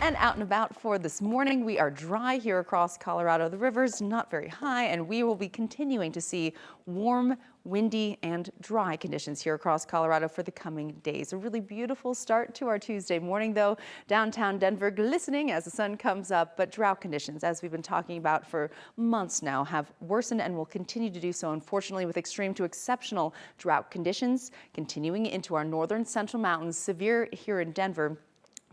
And out and about for this morning, we are dry here across Colorado. The river's not very high, and we will be continuing to see warm, windy, and dry conditions here across Colorado for the coming days. A really beautiful start to our Tuesday morning, though. Downtown Denver glistening as the sun comes up, but drought conditions, as we've been talking about for months now, have worsened and will continue to do so, unfortunately, with extreme to exceptional drought conditions continuing into our northern central mountains. Severe here in Denver.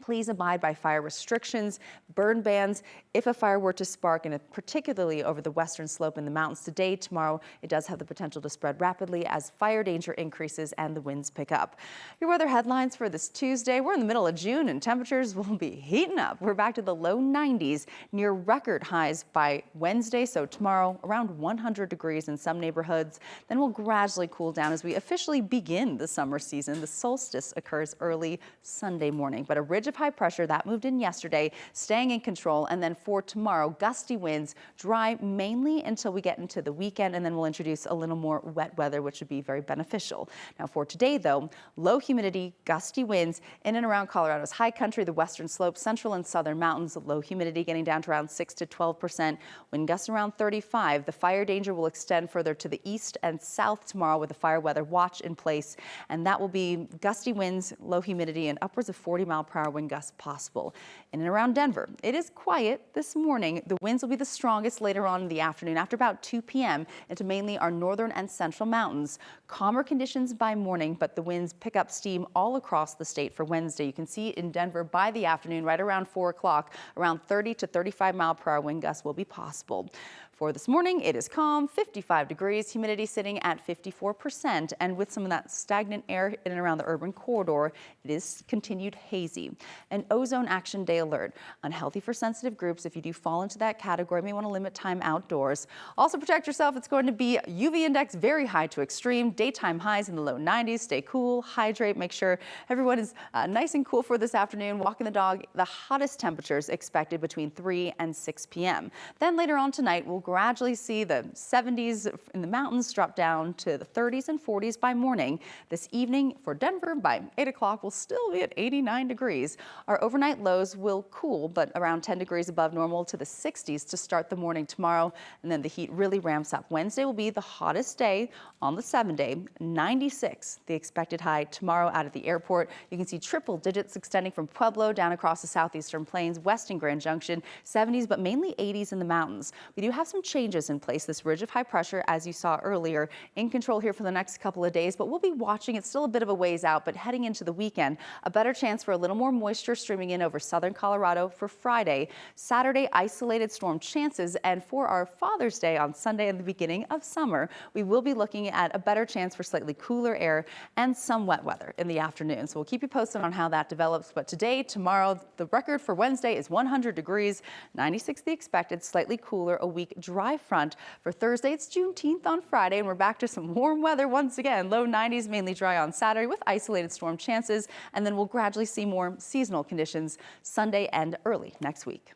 Please abide by fire restrictions, burn bans if a fire were to spark, and particularly over the western slope in the mountains today. Tomorrow, it does have the potential to spread rapidly as fire danger increases and the winds pick up. Your weather headlines for this Tuesday. We're in the middle of June and temperatures will be heating up. We're back to the low 90s, near record highs by Wednesday. So tomorrow, around 100 degrees in some neighborhoods. Then we'll gradually cool down as we officially begin the summer season. The solstice occurs early Sunday morning, but a ridge of high pressure that moved in yesterday, staying in control. And then for tomorrow, gusty winds, dry mainly until we get into the weekend, and then we'll introduce a little more wet weather, which would be very beneficial. Now for today, though, low humidity, gusty winds in and around Colorado's high country, the western slopes, central and southern mountains. Low humidity getting down to around 6 to 12%. Wind gusts around 35. The fire danger will extend further to the east and south tomorrow with a fire weather watch in place, and that will be gusty winds, low humidity, and upwards of 40-mile-per-hour wind gusts possible. In and around Denver, it is quiet this morning. The winds will be the strongest later on in the afternoon after about 2 p.m. into mainly our northern and central mountains. Calmer conditions by morning, but the winds pick up steam all across the state for Wednesday. You can see in Denver by the afternoon, right around 4 o'clock, around 30 to 35-mile-per-hour wind gusts will be possible. For this morning, it is calm, 55 degrees, humidity sitting at 54%, and with some of that stagnant air in and around the urban corridor, it is continued hazy. An ozone action day alert, unhealthy for sensitive groups. If you do fall into that category, you may want to limit time outdoors. Also protect yourself. It's going to be UV index very high to extreme, daytime highs in the low 90s. Stay cool, hydrate, make sure everyone is nice and cool for this afternoon. Walking the dog, the hottest temperatures expected between 3 and 6 p.m. Then later on tonight, we'll gradually see the 70s in the mountains drop down to the 30s and 40s by morning. This evening for Denver by 8 o'clock will still be at 89 degrees. Our overnight lows will cool, but around 10 degrees above normal to the 60s to start the morning tomorrow. And then the heat really ramps up. Wednesday will be the hottest day on the 7-day, 96 the expected high tomorrow out at the airport. You can see triple digits extending from Pueblo down across the southeastern plains, west and Grand Junction, 70s, but mainly 80s in the mountains. We do have some changes in place. This ridge of high pressure, as you saw earlier, in control here for the next couple of days, but we'll be watching. It's still a bit of a ways out, but heading into the weekend, a better chance for a little more moisture streaming in over southern Colorado for Friday. Saturday, isolated storm chances, and for our Father's Day on Sunday and the beginning of summer, we will be looking at a better chance for slightly cooler air and some wet weather in the afternoon. So we'll keep you posted on how that develops. But today, tomorrow, the record for Wednesday is 100 degrees, 96 the expected, slightly cooler, a weak dry front. For Thursday, it's Juneteenth on Friday, and we're back to some warm weather once again. Low 90s, mainly dry on Saturday with isolated storm chances, and then we'll gradually see more seasonal conditions Sunday and early next week.